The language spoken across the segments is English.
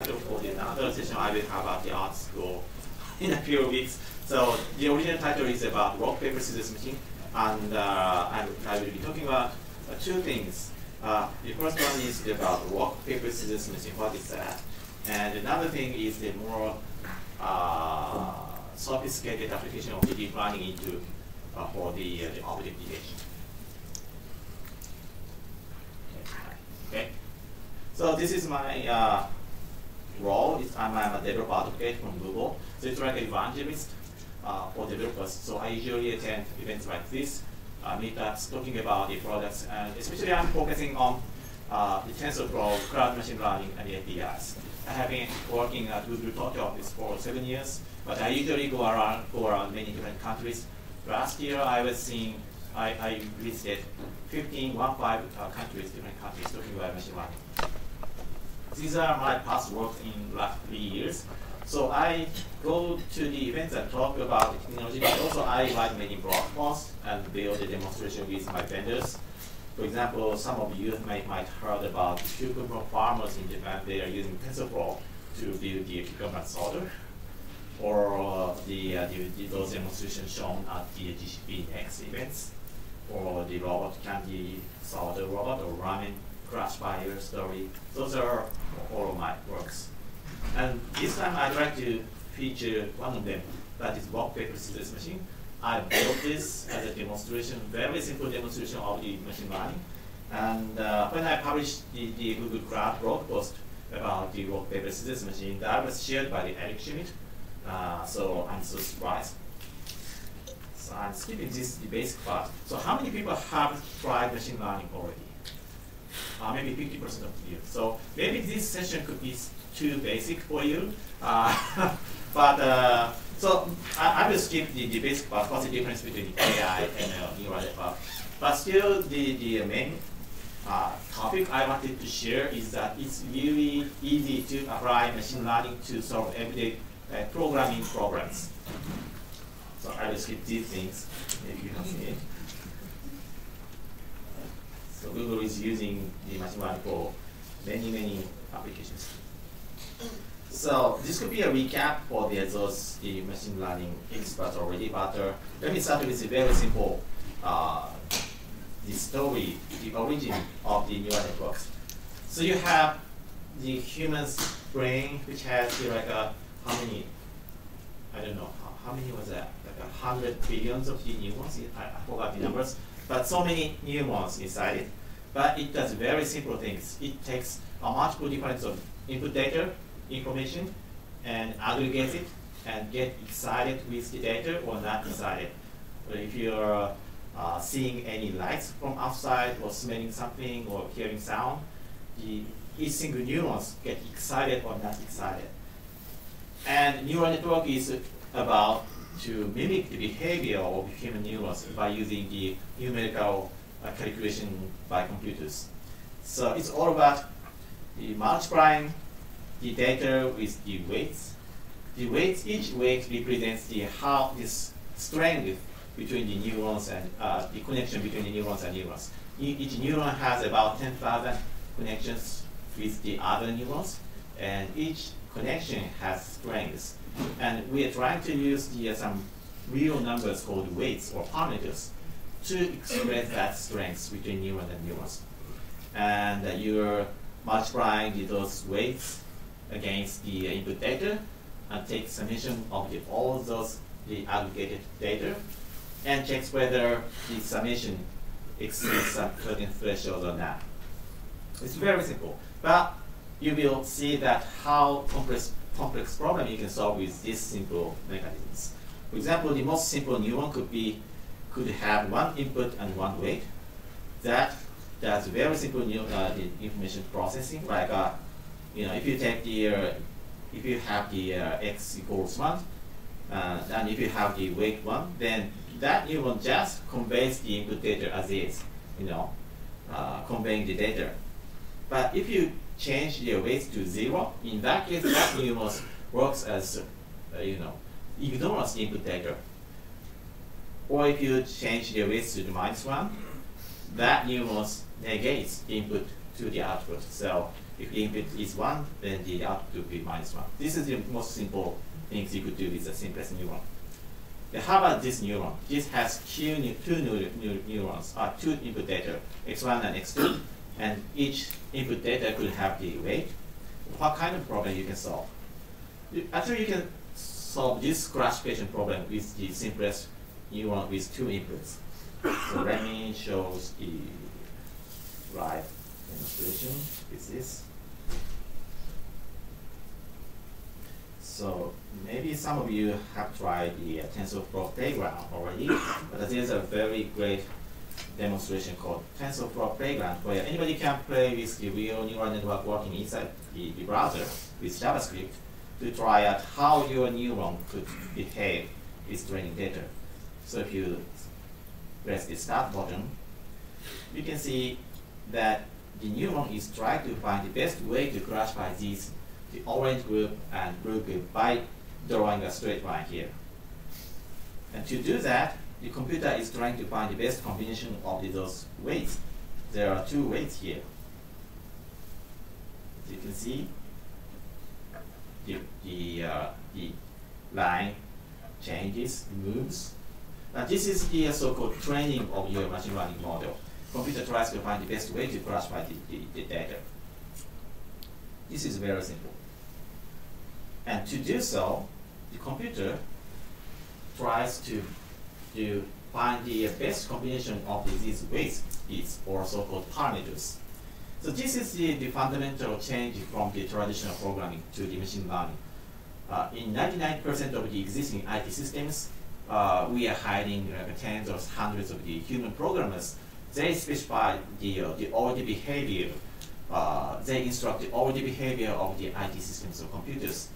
For the another session, I will have at the art school in a few weeks. So the original title is about rock, paper, scissors machine, and I will be talking about two things. The first one is about rock, paper, scissors machine. What is that? And another thing is the more sophisticated application of the deep learning into for the object detection. Okay. So this is my role. I'm a developer advocate from Google. So it's like an evangelist for developers. So I usually attend events like this, meetups, talking about the products, and especially I'm focusing on the TensorFlow, cloud machine learning, and the APIs. I have been working at Google Tokyo office for 7 years, but I usually go around many different countries. Last year I visited 15 countries, different countries, talking about machine learning. These are my past work in last 3 years. So I go to the events and talk about the technology, but also I write many blog posts and build a demonstration with my vendors. For example, some of you might heard about cucumber farmers in Japan. They are using TensorFlow to build the cucumber solder, or those demonstrations shown at the GCP Next events, or the robot candy solder robot, or ramen crash fire story. Those are all of my works. And this time I'd like to feature one of them, that is rock, paper, scissors machine. I built this as a demonstration, very simple demonstration of the machine learning. And when I published the Google Cloud blog post about the rock, paper, scissors machine, that was shared by the Eric Schmidt. So I'm so surprised. So I'm skipping the basic part. So how many people have tried machine learning already? Maybe 50% of you. So maybe this session could be too basic for you. So I will skip the basic part. What's the difference between AI, ML, neural network? But still, the main topic I wanted to share is that it's really easy to apply machine learning to solve everyday programming problems. So I will skip these things if you have seen it. So Google is using the machine learning for many applications. So this could be a recap for the machine learning experts already, but let me start with a very simple the story, the origin of the neural networks. So you have the human's brain, which has how many? I don't know how many was that? Like 100 billions of the neurons. I forgot the numbers, but so many neurons inside it. But it does very simple things. It takes a multiple difference of input data, information, and aggregates it and get excited with the data or not excited. But if you're seeing any lights from outside or smelling something or hearing sound, each single neurons get excited or not excited. And neural network is about to mimic the behavior of human neurons by using the numerical calculation by computers. So it's all about the multiplying the data with the weights. The weights, each weight represents this strength between the neurons and the connection between the neurons and neurons. Each neuron has about 10,000 connections with the other neurons, and each connection has strengths. And we are trying to use some real numbers called weights or parameters to express that strength between neurons and neurons. And you're multiplying those weights against the input data and take summation of all those aggregated data and checks whether the summation exceeds some certain threshold or not. It's very simple, but you will see that how complex problem you can solve with these simple mechanisms. For example, the most simple neuron could have one input and one weight. That does very simple the information processing. Like if you take if you have the x equals 1, and if you have the weight 1, then that neuron just conveys the input data as is, conveying the data. But if you change the weights to 0, in that case, that neuron works as ignores the input data. Or if you change the weights to the -1, that neuron negates the input to the output. So If the input is 1, then the output will be -1. This is the most simple things you could do with the simplest neuron. Then how about this neuron? This has two neurons, two input data, x1 and x2, and each input data could have the weight. What kind of problem you can solve? Actually, you can solve this classification problem with the simplest neuron with 2 inputs. So let me show the right demonstration with this. So maybe some of you have tried the TensorFlow Playground already, but there's a very great demonstration called TensorFlow Playground where anybody can play with the real neural network working inside the browser with JavaScript to try out how your neuron could behave with training data. So if you press the start button, you can see that the neuron is trying to find the best way to classify these, the orange group and blue group, by drawing a straight line here. And to do that, the computer is trying to find the best combination of those weights. There are 2 weights here. As you can see, the line changes, moves. Now this is the so-called training of your machine learning model. Computer tries to find the best way to classify the data. This is very simple. And to do so, the computer tries to find the best combination of these weights, or so-called parameters. So this is the fundamental change from the traditional programming to the machine learning. In 99% of the existing IT systems, we are hiding tens or hundreds of the human programmers. They specify the already behavior. They instruct the already behavior of the IT systems or computers.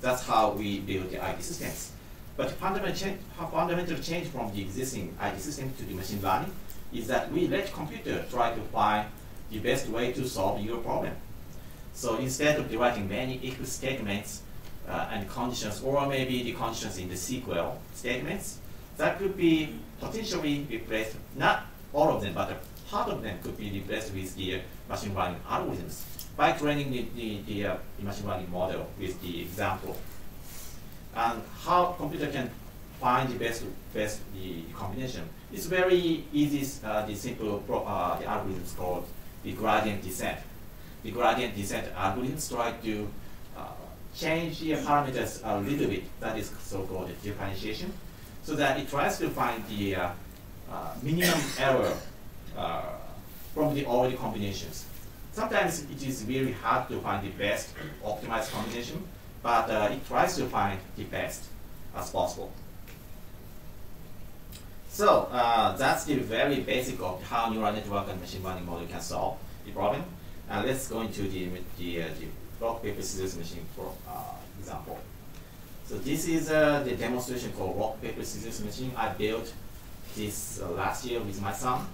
That's how we build the IT systems. But fundamental change from the existing IT system to the machine learning is that we let computer try to find the best way to solve your problem. So instead of writing many if statements and conditions, or maybe the conditions in the SQL statements, that could be potentially replaced, not all of them, but a part of them could be replaced with the machine learning algorithms by training the machine learning model with the example. And how computer can find the best the combination. It's very easy. The simple the algorithms called the gradient descent. The gradient descent algorithms try to change the parameters a little bit. That is so-called differentiation, so that it tries to find the minimum error from the already combinations. Sometimes it is really hard to find the best optimized combination, but it tries to find the best as possible. So that's the very basic of how neural network and machine learning model can solve the problem. Let's go into the rock, paper, scissors machine for example. So this is the demonstration called rock, paper, scissors machine. I built this last year with my son.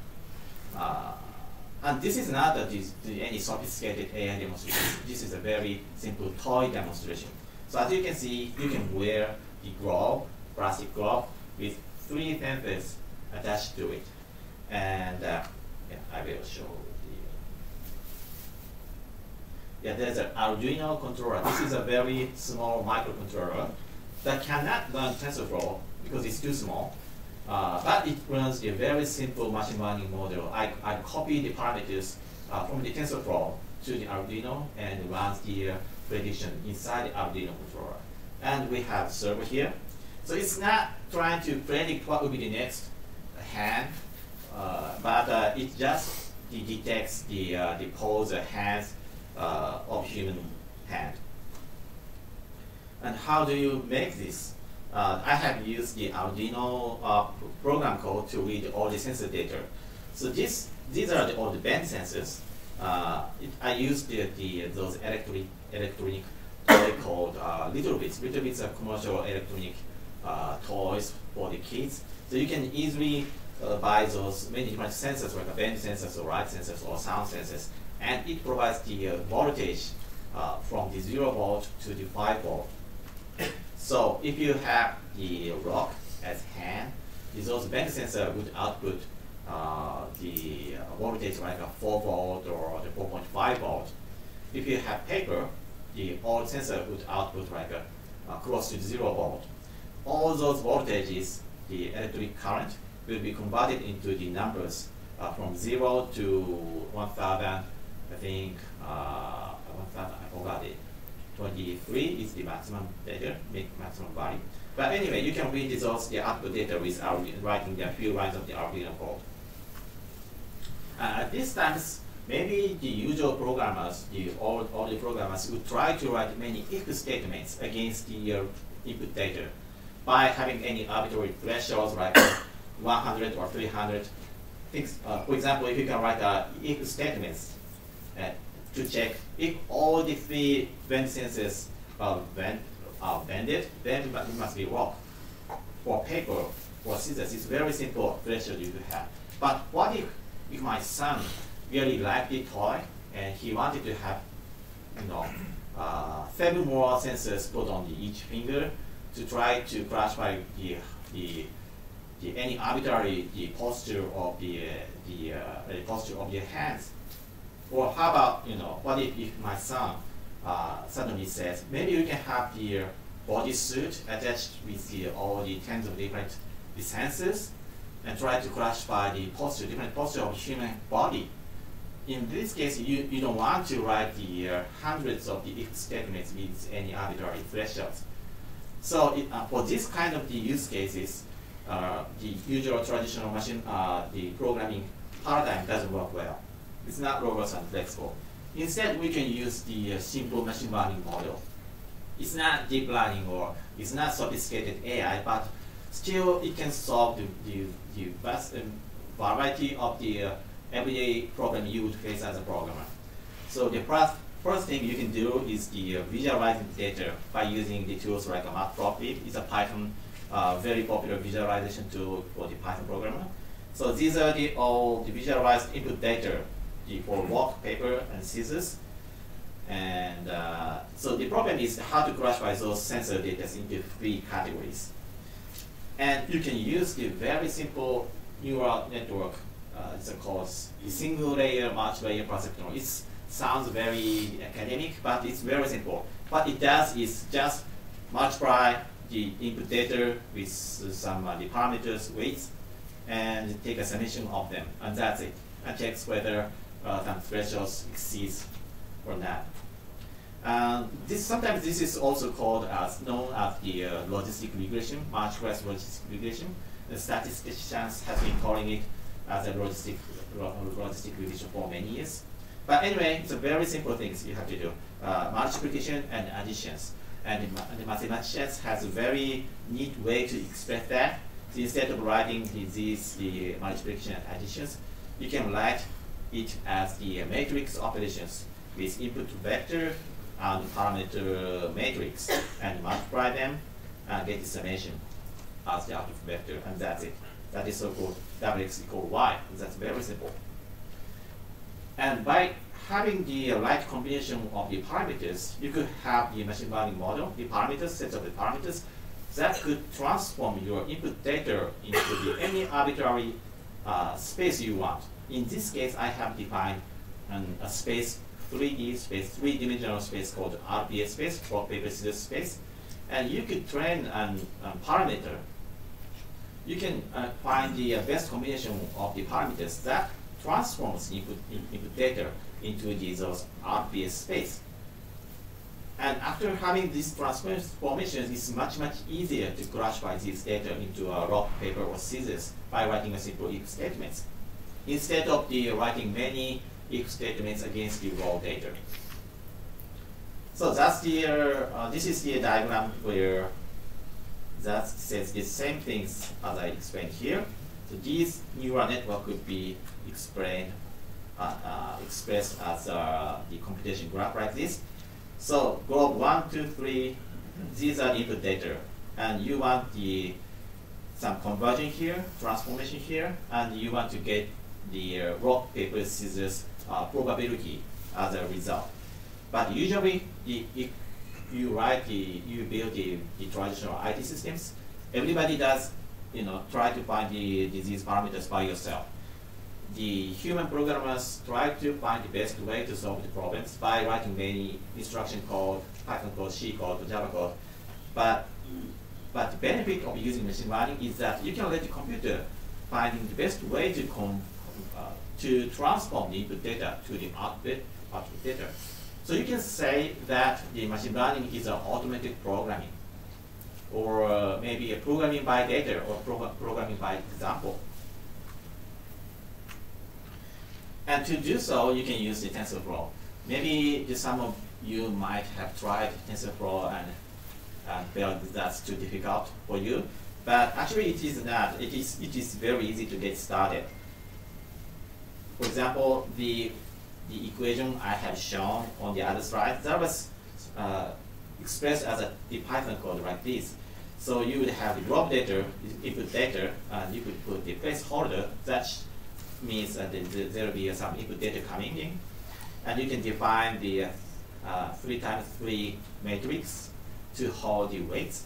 And this is not any sophisticated AI demonstration. This is a very simple toy demonstration. So as you can see, you can wear the glove, plastic glove, with 3 sensors attached to it. And yeah, I will show there's an Arduino controller. This is a very small microcontroller that cannot run TensorFlow because it's too small. But it runs a very simple machine learning model. I copy the parameters from the TensorFlow to the Arduino and runs the prediction inside the Arduino controller. And we have server here. So it's not trying to predict what will be the next hand, but it just detects the pose, hands of human hand. And how do you make this? I have used the Arduino program code to read all the sensor data. So these are all the band sensors. I used those electronic toy called Littlebeats. Littlebeats are commercial electronic toys for the kids. So you can easily buy those many different sensors, like band sensors or light sensors or sound sensors, and it provides the voltage from the 0 volt to the 5 volt. So if you have the rock as hand, those band sensor would output the voltage like a 4 volt or the 4.5 volt. if you have paper, the all sensor would output like a close to 0 volt. All those voltages, the electric current, will be converted into the numbers from 0 to 1000. I think 1000. I forgot it. 23 is the maximum data, maximum value. But anyway, you can read the output data without writing the few lines of the Arduino code. At these times, maybe the usual programmers, all the programmers would try to write many if statements against the input data by having any arbitrary thresholds like 100 or 300 things. For example, if you can write if statements to check if all the 3 bend sensors are bended, then it must be wrong. For paper or scissors, it's very simple threshold you could have. But what if my son really liked the toy and he wanted to have 7 more sensors put on each finger to try to classify any arbitrary posture of the posture of your hands? Or how about what if my son suddenly says maybe you can have the bodysuit attached with all the tens of different sensors and try to classify the posture, different posture of human body. In this case, you don't want to write the hundreds of the if statements with any arbitrary thresholds. So for this kind of the use cases, the usual traditional machine, the programming paradigm doesn't work well. It's not robust and flexible. Instead, we can use the simple machine learning model. It's not deep learning or it's not sophisticated AI, but still it can solve the vast variety of the everyday problem you would face as a programmer. So the first thing you can do is the visualizing data by using the tools like Matplotlib. It's a Python very popular visualization tool for the Python programmer. So these are all the visualized input data for rock, paper, and scissors. And so the problem is how to classify those sensor data into 3 categories. And you can use the very simple neural network. It's called single layer, multi-layer perceptron. It sounds very academic, but it's very simple. What it does is just multiply the input data with some the parameters, weights, and take a summation of them, and that's it. And checks whether some thresholds exceeds or not. Sometimes this is also called known as the logistic regression, multi-class logistic regression. The statisticians have been calling it as a logistic regression for many years. But anyway, it's a very simple things you have to do. Multiplication and additions. And the mathematicians has a very neat way to express that. So instead of writing the multiplication and additions, you can write it as the matrix operations with input vector and parameter matrix and multiply them and get the summation as the output vector, and that's it. That is so-called Wx equal y. That's very simple. And by having the right combination of the parameters, you could have the machine learning model, the parameters, sets of the parameters, that could transform your input data into any arbitrary space you want. In this case, I have defined a space, 3D space, 3-dimensional space called RPS space, rock, paper, scissors space. And you could train a parameter. You can find the best combination of the parameters that transforms input data into those RPS space. And after having these transformations, it's much easier to classify these data into a rock, paper, or scissors by writing a simple if statements, instead of writing many if statements against the raw data. So that's this is the diagram where that says the same things as I explained here. So these neural network could be expressed as the computation graph like this. So globe 1, 2, 3, these are the input data, and you want some conversion here, transformation here, and you want to get the rock, paper, scissors probability as a result. But usually, if you build the traditional IT systems, everybody does try to find these parameters by yourself. the human programmers try to find the best way to solve the problems by writing many instruction code, Python code, C code, Java code. But the benefit of using machine learning is that you can let the computer finding the best way to transform the input data to the output data. So you can say that the machine learning is an automated programming, or maybe a programming by data, or programming by example. And to do so, you can use the TensorFlow. Maybe some of you might have tried TensorFlow and felt that's too difficult for you, but actually it is not. It is very easy to get started. For example, the equation I have shown on the other slide, that was expressed as the Python code like this. So you would have the raw data, input data, and you could put the placeholder. That means that there will be some input data coming in, and you can define the 3x3 matrix to hold the weights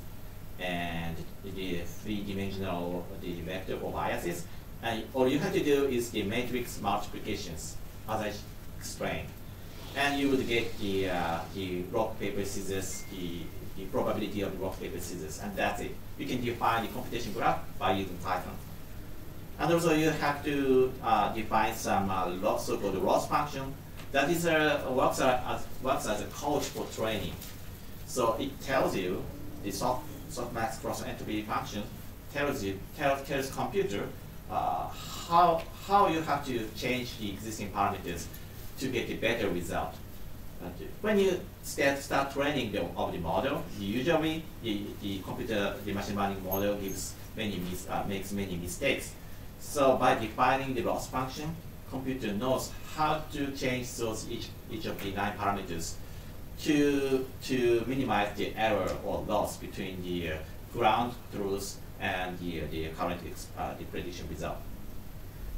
and the three-dimensional vector or biases. And all you have to do is the matrix multiplications, as I explained. And you would get the rock, paper, scissors, the probability of the rock, paper, scissors, and that's it. You can define the computation graph by using Python. And also you have to define some so-called loss function. That is works as a code for training. So it tells you, the softmax cross entropy function tells computer how you have to change the existing parameters to get a better result. When you start training the model, usually the machine learning model makes many mistakes. So by defining the loss function, computer knows how to change each of the 9 parameters to minimize the error or loss between the ground truth and the current the prediction result.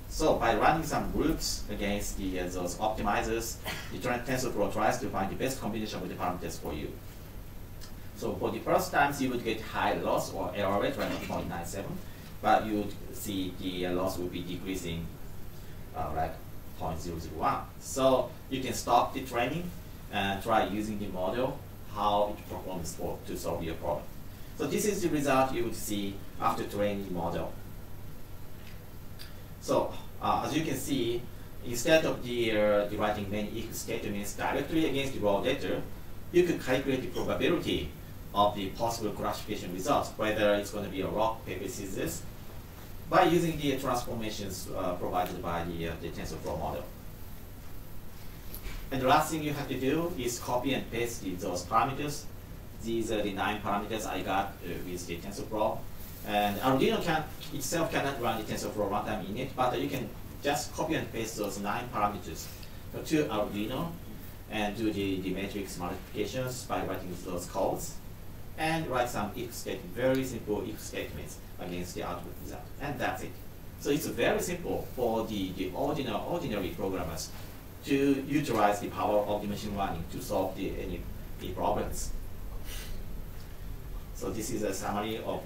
So by running some loops against those optimizers, the TensorFlow tries to find the best combination of the parameters for you. So for the first times, you would get high loss or error rate, like 0.97, but you would see the loss will be decreasing like 0.001. So you can stop the training and try using the model, how it performs to solve your problem. So this is the result you would see after training the model. So as you can see, instead of the writing many if statements directly against the raw data, you could calculate the probability of the possible classification results, whether it's going to be a rock, paper, scissors, by using the transformations provided by the TensorFlow model. And the last thing you have to do is copy and paste those parameters. These are the 9 parameters I got with the TensorFlow. And Arduino itself cannot run the TensorFlow runtime init, but you can just copy and paste those 9 parameters to Arduino and do the matrix multiplications by writing those codes, and write some if statement, very simple if statements against the output result, and that's it. So it's very simple for the ordinary programmers to utilize the power of the machine learning to solve any problems. So this is a summary of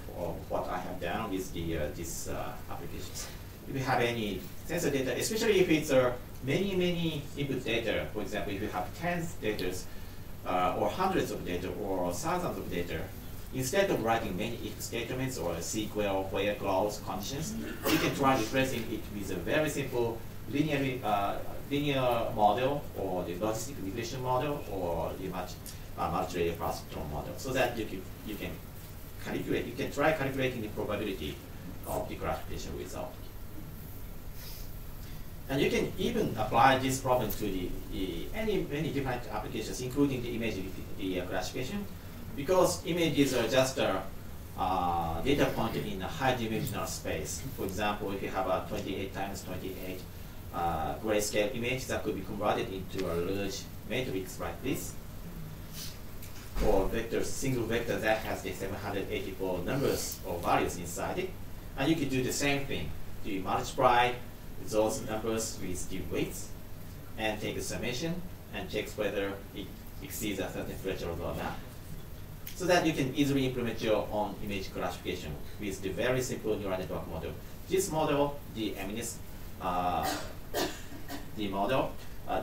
what I have done with these applications. If you have any sensor data, especially if it's many input data, for example, if you have tens of data, or hundreds of data, or thousands of data, instead of writing many if statements or SQL where clause conditions, you can try replacing it with a very simple linear model, or the logistic regression model, or the multivariate classification model, so that you can calculate. You can try calculating the probability of the classification result. And you can even apply this problem to many different applications, including the image classification, because images are just a data point in a high-dimensional space. For example, if you have a 28 times 28 grayscale image, that could be converted into a large matrix like this, or vectors, single vector that has the 784 numbers or values inside it. And you can do the same thing. You multiply those numbers with the weights and take a summation and check whether it exceeds a certain threshold or not, so that you can easily implement your own image classification with the very simple neural network model. This model, the uh, the model,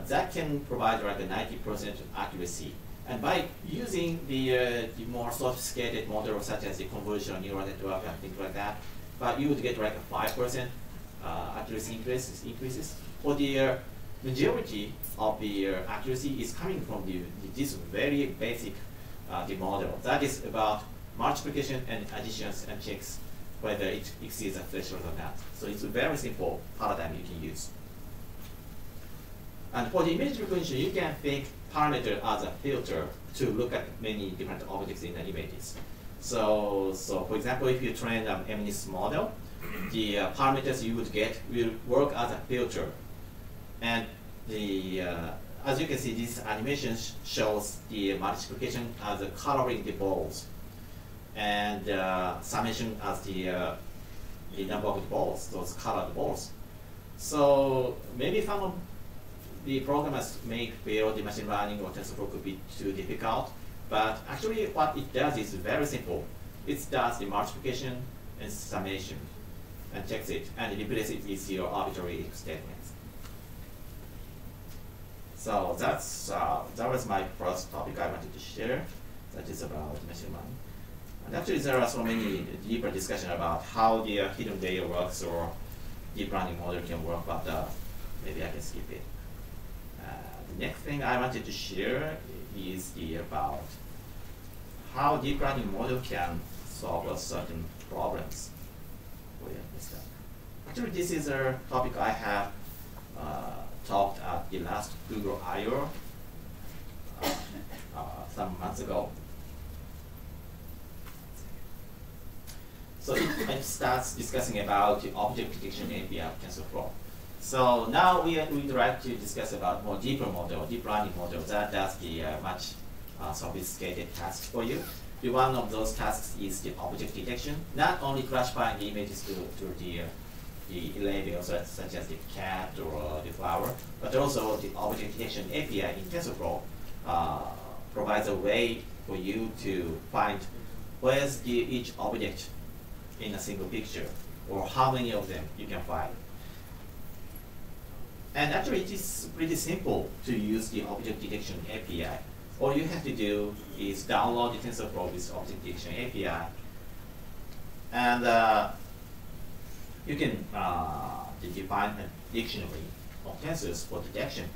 that can provide like a 90% accuracy. And by using the more sophisticated model such as the convolutional neural network and things like that, but you would get like a 5% accuracy increases. For the majority of the accuracy is coming from this very basic the model. That is about multiplication and additions and checks whether it exceeds a threshold or not. So it's a very simple paradigm you can use. And for the image recognition, you can think parameter as a filter to look at many different objects in the images. So for example, if you train an MNIST model, the parameters you would get will work as a filter. And as you can see, this animation shows the multiplication as coloring the balls, and summation as the number of the balls, those colored balls. So maybe some of the programmers may feel the machine learning or TensorFlow could be too difficult, but actually what it does is very simple. It does the multiplication and summation and checks it and replaces it with your arbitrary statements. So that was my first topic I wanted to share. That is about machine learning. And actually there are so many deeper discussion about how the hidden layer works or deep learning model can work, but maybe I can skip it. The next thing I wanted to share is about how deep learning model can solve certain problems. Actually, this is a topic I have talked at the last Google I/O some months ago. So it starts discussing about the object detection API of TensorFlow. So now we'd like to discuss about more deeper model, deep learning model that does the much sophisticated tasks for you. One of those tasks is the object detection, not only classifying the images to the labels such as the cat or the flower, but also the object detection API in TensorFlow provides a way for you to find where's each object in a single picture, or how many of them you can find. And actually, it is pretty simple to use the object detection API. All you have to do is download the TensorFlow with object detection API, and you can define a dictionary of tensors for detection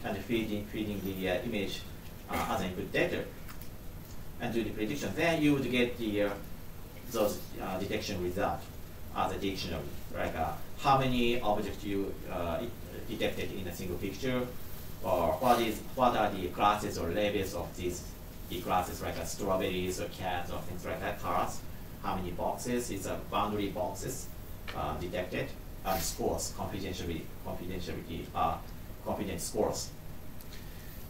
and feeding the image as input data and do the prediction. Then you would get those detection results as a dictionary, like how many objects you detected in a single picture, or what are the classes or labels of these classes, like strawberries or cats or things like that, cars. How many boxes is boundary boxes detected, and scores, confidence scores.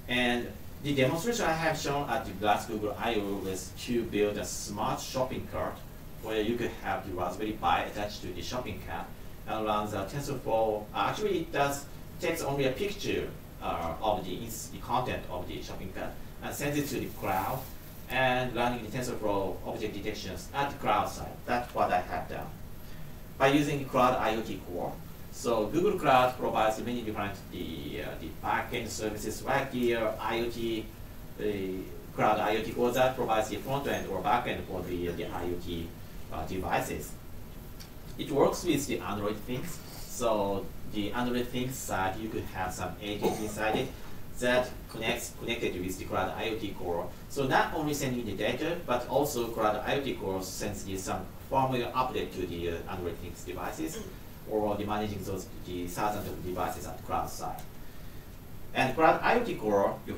And the demonstration I have shown at the last Google I/O was to build a smart shopping cart where you could have the Raspberry Pi attached to the shopping cart and run the TensorFlow. Actually, it takes only a picture of the content of the shopping cart and sends it to the cloud and running the TensorFlow object detections at the cloud side. That's what I have done by using the Cloud IoT Core. So Google Cloud provides many different the backend services like the IoT, Cloud IoT Core that provides the front end or back end for the IoT devices. It works with the Android things. So the Android things side, you could have some agent inside it that connected with the Cloud IoT Core. So not only sending the data, but also Cloud IoT Core sends you some firmware update to the Android things devices, or the managing the thousands of devices at the cloud side. And Cloud IoT Core, you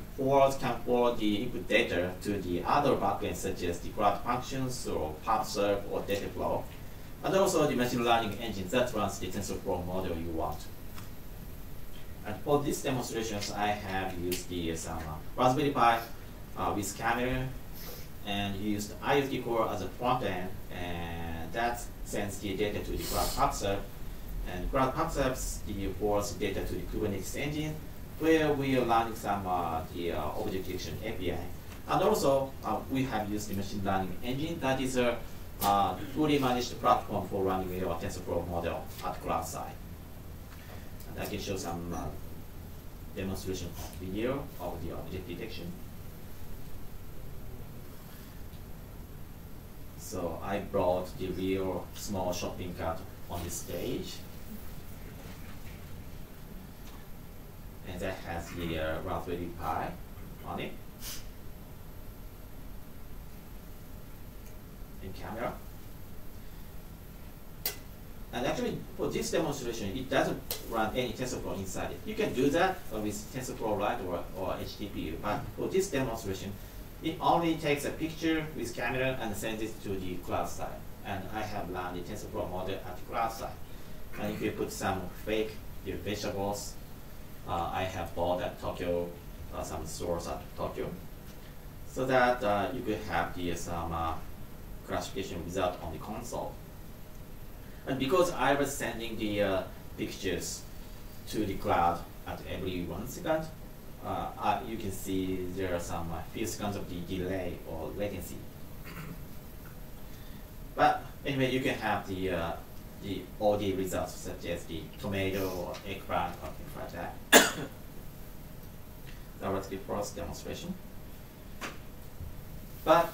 can forward the input data to the other backends such as the Cloud Functions or PubServe or Dataflow, and also the machine learning engine that runs the TensorFlow model you want. And for these demonstrations, I have used some Raspberry Pi with camera, and used IoT Core as a front end, and that sends the data to the Cloud PubServe. And Cloud PubServe forwards data to the Kubernetes engine, where we are running some the object detection API. And also, we have used the machine learning engine that is a fully managed platform for running your TensorFlow model at cloud side. And I can show some demonstration of video of the object detection. So I brought the real small shopping cart on the stage. And that has the Raspberry Pi on it. In camera. And actually, for this demonstration, it doesn't run any TensorFlow inside it. You can do that with TensorFlow Lite or HTPU, but for this demonstration, it only takes a picture with camera and sends it to the cloud side. And I have run the TensorFlow model at the cloud side. And if you put some fake vegetables, I have bought at Tokyo, some stores at Tokyo, so that you could have some classification result on the console. And because I was sending the pictures to the cloud at every 1 second, you can see there are some few seconds of the delay or latency. But anyway, you can have the all the results such as the tomato or eggplant or things like that. That was the first demonstration. But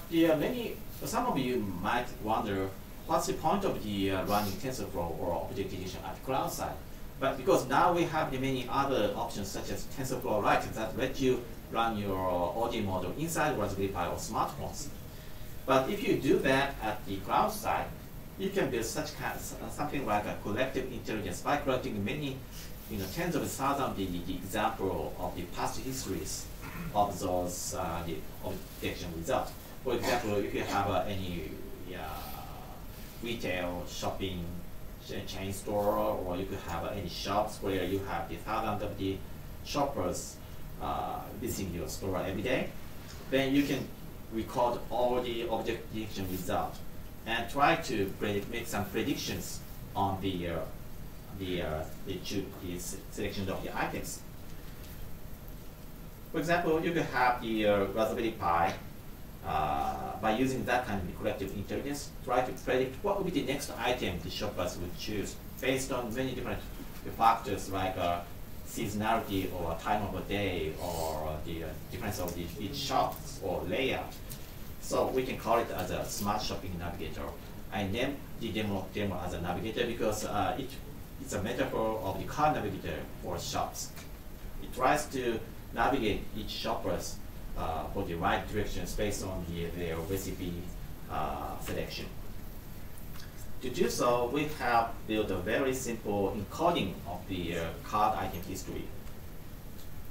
some of you might wonder, what's the point of the running TensorFlow or object detection at the cloud side? But because now we have the many other options such as TensorFlow Lite that let you run your OD model inside Raspberry Pi or smartphones. But if you do that at the cloud side, you can build something like a collective intelligence by collecting many, tens of thousands of the example of the past histories of those the object detection results. For example, if you have any retail shopping chain store, or you could have any shops where you have the thousands of the shoppers visiting your store every day, then you can record all the object detection results and try to make some predictions on the selection of the items. For example, you could have the Raspberry Pi by using that kind of collective intelligence, try to predict what would be the next item the shoppers would choose based on many different factors like seasonality or time of the day or the difference of each shop or layout. So we can call it as a smart shopping navigator. I named the demo as a navigator because it's a metaphor of the car navigator for shops. It tries to navigate each shoppers for the right directions based on their recipe selection. To do so, we have built a very simple encoding of the card item history.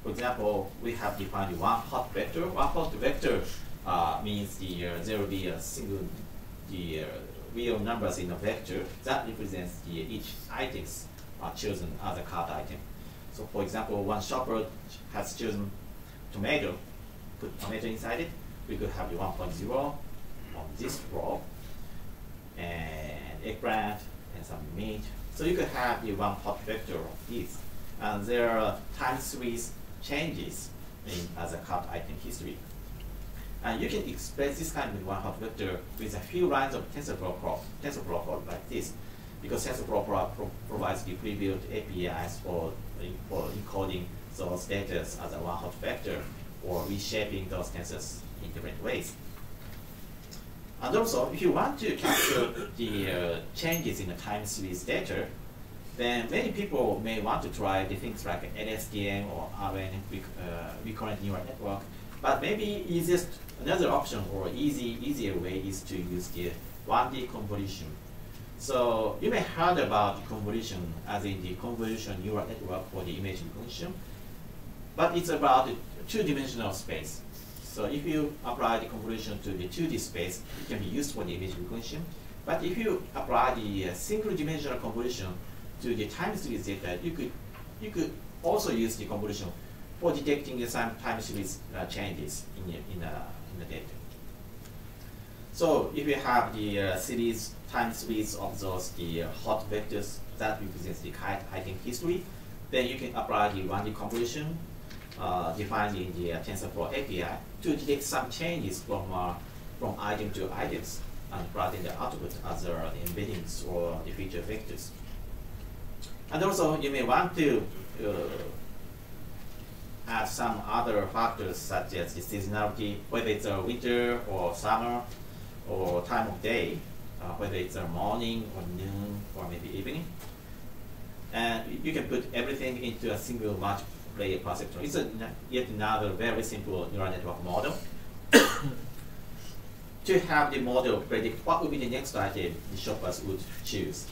For example, we have defined the one hot vector. One hot vector means there will be a single real numbers in a vector that represents each items chosen as a card item. So for example, one shopper has chosen tomato, put tomato inside it. We could have the 1.0 on this row, and eggplant, and some meat. So you could have the one hot vector of these. And there are time series changes as a card item history. And you can express this kind of one hot vector with a few lines of TensorFlow code like this, because TensorFlow provides the pre-built APIs for encoding those data as a one hot vector or reshaping those tensors in different ways. And also, if you want to capture the changes in the time series data, then many people may want to try the things like LSTM or RNN, recurrent neural network. But maybe another option or easier way is to use the 1D convolution. So you may have heard about the convolution as in the convolution neural network for the image recognition, but it's about the two-dimensional space. So if you apply the convolution to the 2D space, it can be used for the image recognition. But if you apply the single-dimensional convolution to the time series data, you could also use the convolution for detecting some time series changes in the data. So if you have the time series of those hot vectors that represents the item history, then you can apply the 1D convolution defined in the TensorFlow API to detect some changes from item to items and plot in the output as the embeddings or the feature vectors. And also, you may want to add some other factors such as the seasonality, whether it's a winter or summer, or time of day, whether it's a morning or noon or maybe evening. And you can put everything into a single multiplayer perceptron. It's yet another very simple neural network model to have the model predict what would be the next item the shoppers would choose.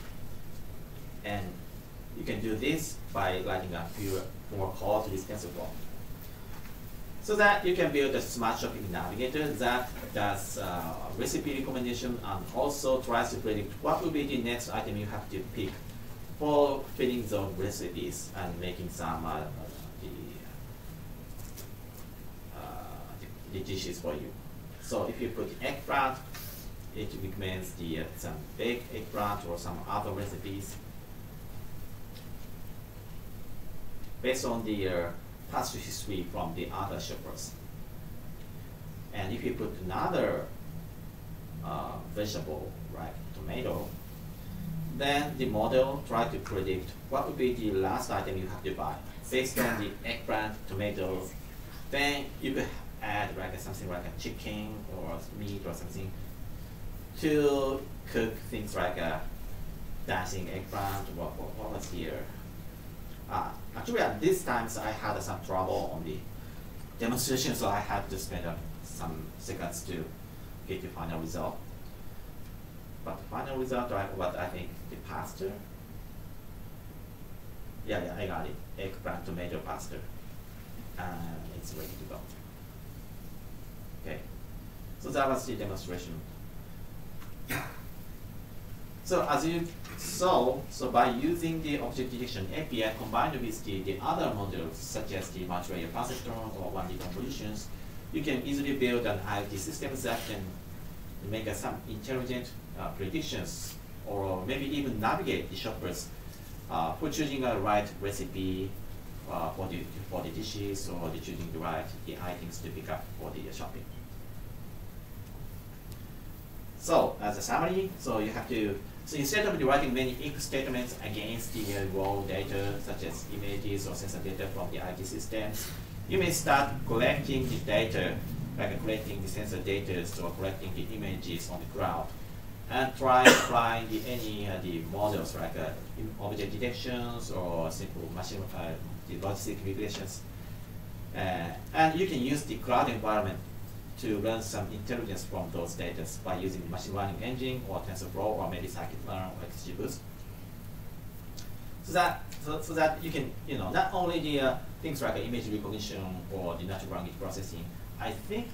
And you can do this by writing a few more code to this TensorFlow. So that you can build a smart shopping navigator that does recipe recommendation and also tries to predict what will be the next item you have to pick for fitting those recipes and making some the dishes for you. So if you put eggplant, it recommends some baked eggplant or some other recipes based on the past history from the other shoppers. And if you put another vegetable, like tomato, then the model tries to predict what would be the last item you have to buy based on the eggplant, tomatoes. Then you could add like something like a chicken or meat or something to cook things like a dancing eggplant. What was here? Actually, at these times I had some trouble on the demonstration, so I had to spend some seconds to get the final result. But the final result, what I think the pasta. Yeah, I got it. Eggplant tomato pasta, and it's ready to go. Okay, so that was the demonstration. So as you saw, by using the object detection API combined with the other modules such as the multilayer perceptron or 1D convolutions, you can easily build an IoT system that can make some intelligent predictions or maybe even navigate the shoppers for choosing a right recipe for the dishes or choosing the right items to pick up for the shopping. So as a summary, so instead of writing many if statements against the raw data such as images or sensor data from the IT systems, you may start collecting the data, like collecting the sensor data or collecting the images on the cloud, and try applying the models like object detections or simple machine the logistic regressions. And you can use the cloud environment to learn some intelligence from those data by using the machine learning engine or TensorFlow or maybe scikit-learn or XGBoost. So that you can, not only the things like image recognition or the natural language processing. I think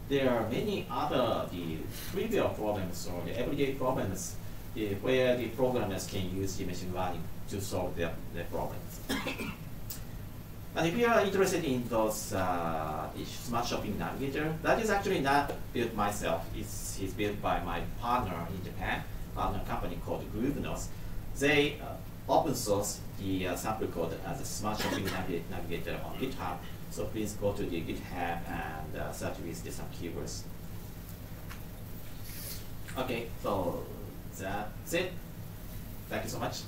there are many other trivial problems or the everyday problems where the programmers can use the machine learning to solve their problems. And if you are interested in those the smart shopping navigator, that is actually not built myself. It's built by my partner in Japan, partner company called Groovenos. They open source the sample code as a smart shopping navigator on GitHub. So please go to the GitHub and search with some keywords. Okay, so that's it. Thank you so much.